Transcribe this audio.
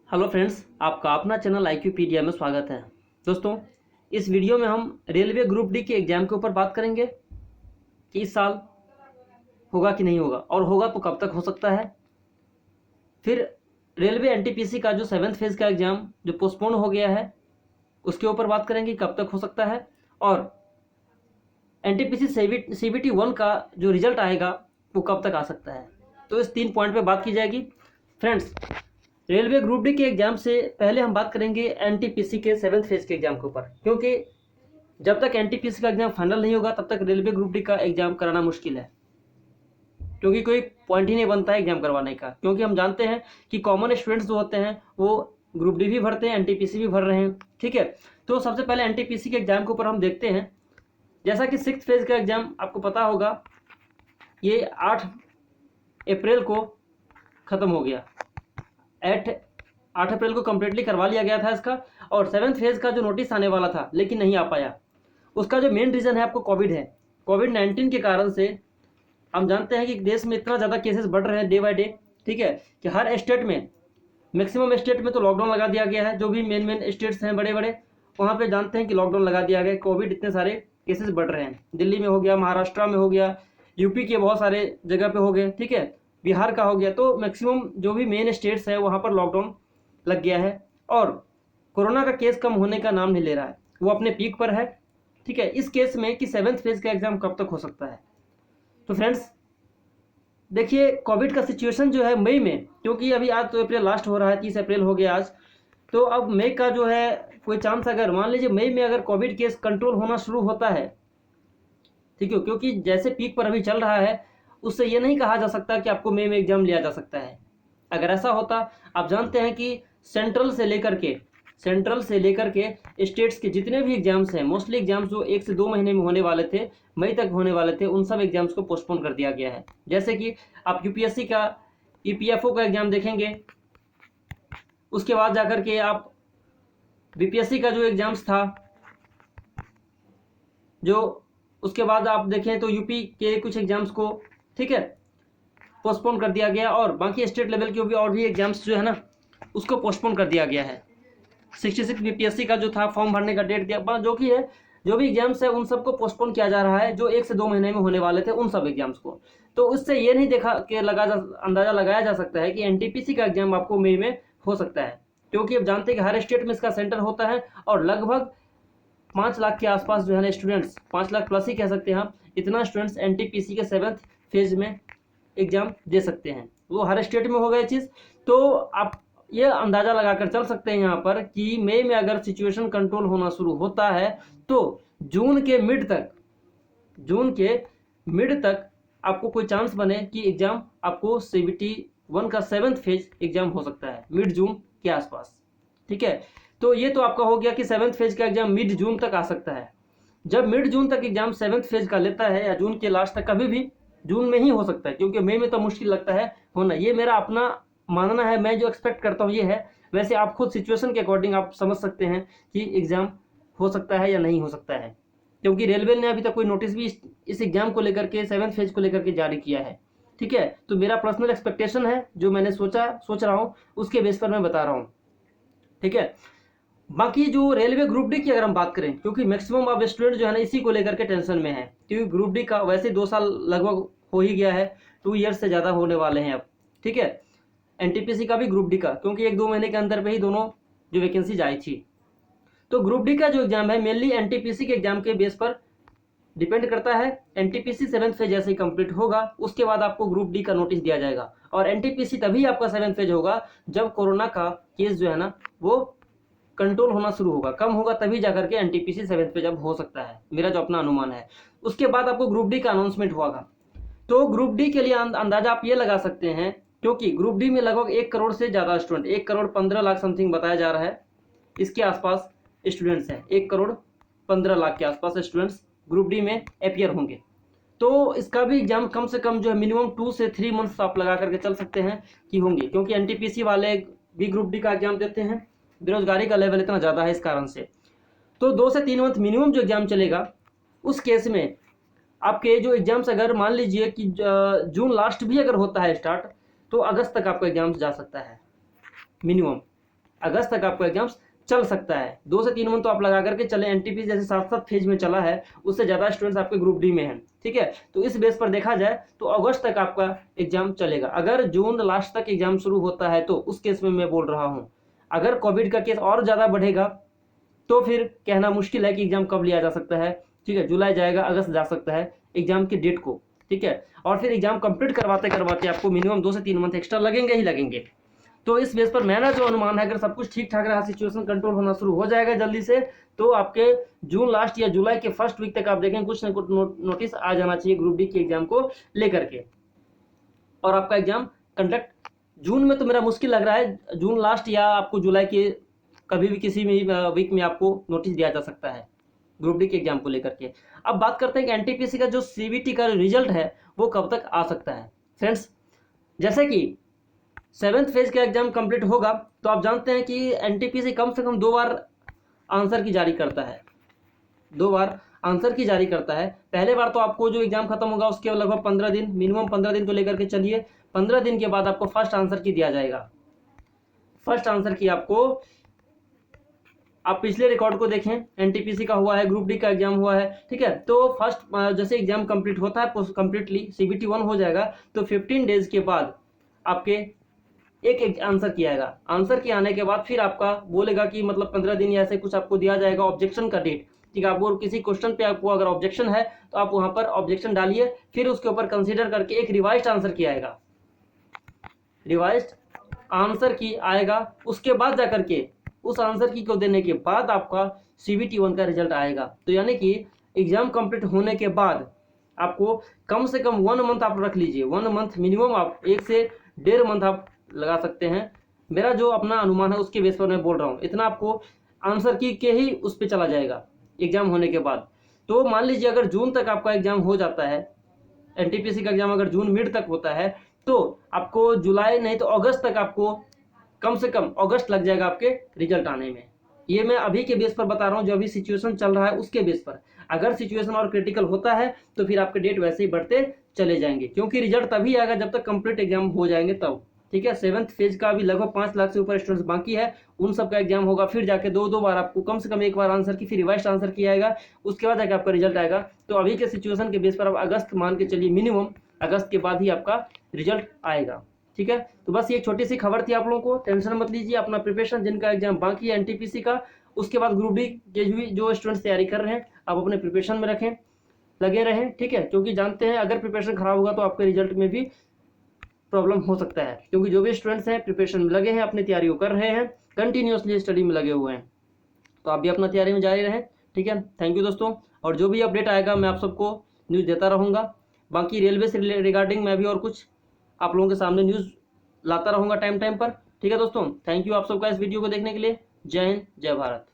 Hello friends, आपका अपना channel IQpedia में स्वागत है। दोस्तों, इस वीडियो में हम रेलवे ग्रुप डी के एग्ज़ाम के ऊपर बात करेंगे कि इस साल होगा कि नहीं होगा, और होगा तो कब तक हो सकता है। फिर रेलवे NTPC का जो 7th फेज़ का एग्ज़ाम जो पोस्टपोन हो गया है उसके ऊपर बात करेंगे कब तक हो सकता है, और NTPC CBT 1 का जो रिजल्ट आएगा वो कब तक आ सकता है। तो इस 3 पॉइंट पे बात की जाएगी। फ्रेंड्स, रेलवे ग्रुप डी के एग्जाम से पहले हम बात करेंगे NTPC के 7th फेज़ के एग्जाम के ऊपर, क्योंकि जब तक NTPC का एग्जाम फाइनल नहीं होगा तब तक रेलवे ग्रुप डी का एग्जाम कराना मुश्किल है, क्योंकि कोई पॉइंट ही नहीं बनता है एग्जाम करवाने का। क्योंकि हम जानते हैं कि कॉमन स्टूडेंट्स जो होते हैं वो ग्रुप डी भी भरते हैं, NTPC भी भर रहे हैं। ठीक है, तो सबसे पहले NTPC के एग्जाम के ऊपर हम देखते हैं। जैसा कि 6th फेज़ का एग्जाम आपको पता होगा, ये 8 अप्रैल को ख़त्म हो गया। 8 अप्रैल को कम्प्लीटली करवा लिया गया था इसका, और 7th फेज़ का जो नोटिस आने वाला था लेकिन नहीं आ पाया। उसका जो मेन रीज़न है आपको कोविड है। कोविड-19 के कारण से हम जानते हैं कि देश में इतना ज़्यादा केसेस बढ़ रहे हैं डे बाय डे। ठीक है, कि हर स्टेट में, मैक्सिमम स्टेट में तो लॉकडाउन लगा दिया गया है। जो भी मेन स्टेट्स हैं बड़े बड़े, वहाँ पे जानते हैं कि लॉकडाउन लगा दिया गया। कोविड इतने सारे केसेस बढ़ रहे हैं, दिल्ली में हो गया, महाराष्ट्र में हो गया, यूपी के बहुत सारे जगह पे हो गए। ठीक है, बिहार का हो गया। तो मैक्सिमम जो भी मेन स्टेट्स हैं वहाँ पर लॉकडाउन लग गया है, और कोरोना का केस कम होने का नाम नहीं ले रहा है, वो अपने पीक पर है। ठीक है, इस केस में कि 7th फेज़ का एग्ज़ाम कब तक हो सकता है। तो फ्रेंड्स देखिए, कोविड का सिचुएशन जो है मई में, क्योंकि अभी आज तो अप्रैल लास्ट हो रहा है, 30 अप्रैल हो गया आज, तो अब मई का जो है कोई चांस, अगर मान लीजिए मई में अगर कोविड केस कंट्रोल होना शुरू होता है, ठीक है, क्योंकि जैसे पीक पर अभी चल रहा है उससे ये नहीं कहा जा सकता कि आपको मई में एग्जाम लिया जा सकता है। अगर ऐसा होता, आप जानते हैं कि सेंट्रल से लेकर के स्टेट्स के जितने भी एग्जाम्स हैं, मोस्टली एग्जाम्स जो 1 से 2 महीने में होने वाले थे, मई तक होने वाले थे, उन सब एग्जाम्स को पोस्टपोन कर दिया गया है। जैसे कि आप UPSC का EPFO का एग्जाम देखेंगे, उसके बाद जाकर के आप BPSC का जो एग्जाम्स था, जो उसके बाद आप देखें तो यूपी के कुछ एग्जाम्स को, ठीक है, पोस्टपोन कर दिया गया, और बाकी स्टेट लेवल के भी और भी एग्जाम्स जो है ना उसको पोस्टपोन कर दिया गया है। 66 BPSC का जो था फॉर्म भरने का डेट दिया, जो कि है, जो भी एग्जाम्स है उन सबको पोस्टपोन किया जा रहा है, जो 1 से 2 महीने में होने वाले थे उन सब एग्जाम्स को। तो उससे ये नहीं देखा कि अंदाजा लगाया जा सकता है कि NTPC का एग्जाम आपको मई में हो सकता है, क्योंकि अब जानते हैं कि हर स्टेट में इसका सेंटर होता है, और लगभग 5 लाख के आसपास जो है ना स्टूडेंट्स, 5 लाख प्लस ही कह सकते हैं आप, इतना स्टूडेंट्स NTPC के 7th फेज में एग्जाम दे सकते हैं। वो हर स्टेट में होगा ये चीज़। तो आप ये अंदाज़ा लगाकर चल सकते हैं यहाँ पर कि मई में अगर सिचुएशन कंट्रोल होना शुरू होता है तो जून के मिड तक आपको कोई चांस बने कि एग्ज़ाम आपको CBT 1 का 7th फेज एग्ज़ाम हो सकता है मिड जून के आसपास। ठीक है, तो ये तो आपका हो गया कि 7th फेज का एग्ज़ाम मिड जून तक आ सकता है। जब मिड जून तक एग्ज़ाम 7th फेज का लेता है, या जून के लास्ट तक, कभी भी जून में ही हो सकता है, क्योंकि मई में तो मुश्किल लगता है होना। ये मेरा अपना मानना है, मैं जो एक्सपेक्ट करता हूँ ये है। वैसे आप खुद सिचुएशन के अकॉर्डिंग आप समझ सकते हैं कि एग्ज़ाम हो सकता है या नहीं हो सकता है, क्योंकि रेलवे ने अभी तक कोई नोटिस भी इस एग्ज़ाम को लेकर के, 7th फेज को लेकर के जारी किया है। ठीक है, तो मेरा पर्सनल एक्सपेक्टेशन है, जो मैंने सोच रहा हूँ उसके बेस पर मैं बता रहा हूँ। ठीक है, बाकी जो रेलवे ग्रुप डी की अगर हम बात करें, क्योंकि मैक्सिमम अब स्टूडेंट जो है ना इसी को लेकर के टेंशन में है, क्योंकि ग्रुप डी का वैसे 2 साल लगभग हो ही गया है, 2 ईयर्स से ज़्यादा होने वाले हैं अब। ठीक है, NTPC का भी ग्रुप डी का, क्योंकि 1-2 महीने के अंदर पे ही दोनों जो वैकेंसीज आई थी। तो ग्रुप डी का जो एग्जाम है मेनली NTPC के एग्जाम के बेस पर डिपेंड करता है। NTPC 7th फेज जैसे ही कंप्लीट होगा उसके बाद आपको ग्रुप डी का नोटिस दिया जाएगा, और NTPC तभी आपका 7th फेज होगा जब कोरोना का केस जो है ना वो कंट्रोल होना शुरू होगा, कम होगा, तभी जाकर के NTPC 7th पेज अब हो सकता है, मेरा जो अपना अनुमान है। उसके बाद आपको ग्रुप डी का अनाउंसमेंट होगा। तो ग्रुप डी के लिए अंदाजा आप ये लगा सकते हैं, क्योंकि ग्रुप डी में लगभग 1 करोड़ से ज़्यादा स्टूडेंट, 1 करोड़ 15 लाख समथिंग बताया जा रहा है, इसके आसपास स्टूडेंट्स हैं। 1 करोड़ 15 लाख के आसपास स्टूडेंट्स ग्रुप डी में अपियर होंगे। तो इसका भी एग्जाम कम से कम जो है मिनिमम 2 से 3 मंथ्स आप लगा करके चल सकते हैं कि होंगे, क्योंकि NTPC वाले भी ग्रुप डी का एग्जाम देते हैं, बेरोजगारी का लेवल इतना ज़्यादा है इस कारण से। तो 2 से 3 मंथ मिनिमम जो एग्ज़ाम चलेगा, उस केस में आपके जो एग्ज़ाम्स, अगर मान लीजिए कि जून लास्ट भी अगर होता है स्टार्ट, तो अगस्त तक आपका एग्ज़ाम्स जा सकता है मिनिमम। अगस्त तक आपका एग्जाम्स चल सकता है। 2 से 3 मंथ तो आप लगा करके चले। एनटीपीसी जैसे 7 फेज में चला है, उससे ज़्यादा स्टूडेंट्स आपके ग्रुप डी में हैं, ठीक है। तो इस बेस पर देखा जाए तो अगस्त तक आपका एग्जाम चलेगा। अगर जून लास्ट तक एग्जाम शुरू होता है तो उस केस में मैं बोल रहा हूँ, अगर कोविड का केस और ज़्यादा बढ़ेगा तो फिर कहना मुश्किल है कि एग्जाम कब लिया जा सकता है, ठीक है। जुलाई जाएगा, अगस्त जा सकता है एग्जाम की डेट को, ठीक है। और फिर एग्जाम कंप्लीट करवाते करवाते आपको मिनिमम 2 से 3 मंथ एक्स्ट्रा लगेंगे ही लगेंगे। तो इस बेस पर मेरा जो अनुमान है, अगर सब कुछ ठीक ठाक रहा, सिचुएशन कंट्रोल होना शुरू हो जाएगा जल्दी से, तो आपके जून लास्ट या जुलाई के फर्स्ट वीक तक आप देखें कुछ ना कुछ नोटिस आ जाना चाहिए ग्रुप डी के एग्जाम को लेकर के, और आपका एग्जाम कंडक्ट जून में तो मेरा मुश्किल लग रहा है। जून लास्ट या आपको जुलाई के कभी भी किसी भी वीक में आपको नोटिस दिया जा सकता है ग्रुप डी के एग्जाम को लेकर के। अब बात करते हैं कि एनटीपीसी का जो सीबीटी का रिजल्ट है वो कब तक आ सकता है। फ्रेंड्स, जैसे कि 7th फेज का एग्जाम कंप्लीट होगा तो आप जानते हैं कि एनटीपीसी कम से कम 2 बार आंसर की जारी करता है, 2 बार आंसर की जारी करता है। पहले बार तो आपको जो एग्जाम खत्म होगा उसके लगभग 15 दिन, मिनिमम 15 दिन तो लेकर के चलिए। 15 दिन के बाद आपको फर्स्ट आंसर की दिया जाएगा। फर्स्ट आंसर की आपको, आप पिछले रिकॉर्ड को देखें, एनटीपीसी का हुआ है, ग्रुप डी का एग्जाम हुआ है, ठीक है। तो फर्स्ट जैसे एग्जाम कंप्लीट होता है, कंप्लीटली सीबीटी 1 हो जाएगा तो 15 डेज के बाद आपके एक आंसर की आएगा। आंसर की आने के बाद फिर आपका बोलेगा कि मतलब 15 दिन या ऐसे कुछ आपको दिया जाएगा ऑब्जेक्शन का डेट, ठीक है। आपको किसी क्वेश्चन पे आपको अगर ऑब्जेक्शन है तो आप वहां पर ऑब्जेक्शन डालिए, फिर उसके ऊपर कंसीडर करके एक रिवाइज्ड आंसर की आएगा, रिवाइज्ड आंसर की आएगा। उसके बाद जाकर के उस आंसर की को देने के बाद आपका सीबीटी 1 का रिजल्ट आएगा। तो यानी कि एग्जाम कंप्लीट होने के बाद आपको कम से कम 1 मंथ आप रख लीजिए, 1 मंथ मिनिमम, आप 1 से 1.5 मंथ आप लगा सकते हैं। मेरा जो अपना अनुमान है उसके बेस पर मैं बोल रहा हूँ, इतना आपको आंसर की के ही उस पर चला जाएगा एग्जाम होने के बाद। तो मान लीजिए अगर जून तक आपका एग्जाम हो जाता है, एनटीपीसी का एग्जाम अगर जून मिड तक होता है तो आपको जुलाई नहीं तो अगस्त तक, आपको कम से कम अगस्त लग जाएगा आपके रिजल्ट आने में। ये मैं अभी के बेस पर बता रहा हूँ, जो अभी सिचुएशन चल रहा है उसके बेस पर। अगर सिचुएशन और क्रिटिकल होता है तो फिर आपके डेट वैसे ही बढ़ते चले जाएंगे, क्योंकि रिजल्ट तभी आएगा जब तक कंप्लीट एग्जाम हो जाएंगे तब, ठीक है। 7th फेज का अभी लगभग 5 लाख से ऊपर स्टूडेंट्स बाकी है, उन सब का एग्जाम होगा, फिर जाके 2 बार आपको कम से कम 1 बार आंसर की, फिर रिवाइज्ड आंसर की आएगा, उसके बाद जाके आपका रिजल्ट आएगा। तो अभी के सिचुएशन के बेस पर आप अगस्त मान के चलिए, मिनिमम अगस्त के बाद ही आपका रिजल्ट आएगा, ठीक है। तो बस ये छोटी सी खबर थी आप लोगों को, टेंशन मत लीजिए। अपना प्रिपरेशन, जिनका एग्जाम बाकी है एनटीपीसी का, उसके बाद ग्रुप डी के जो स्टूडेंट्स तैयारी कर रहे हैं, आप अपने प्रिपरेशन में रखें, लगे रहें, ठीक है। क्योंकि जानते हैं अगर प्रिपरेशन खराब होगा तो आपके रिजल्ट में भी प्रॉब्लम हो सकता है, क्योंकि जो भी स्टूडेंट्स हैं प्रिपरेशन में लगे हैं, अपनी तैयारी कर रहे हैं, कंटिन्यूसली स्टडी में लगे हुए हैं, तो आप भी अपना तैयारी में जारी रहें, ठीक है। थैंक यू दोस्तों, और जो भी अपडेट आएगा मैं आप सबको न्यूज़ देता रहूँगा। बाकी रेलवे से रिगार्डिंग मैं भी और कुछ आप लोगों के सामने न्यूज़ लाता रहूँगा टाइम टाइम पर, ठीक है दोस्तों। थैंक यू आप सबका इस वीडियो को देखने के लिए। जय हिंद, जय भारत।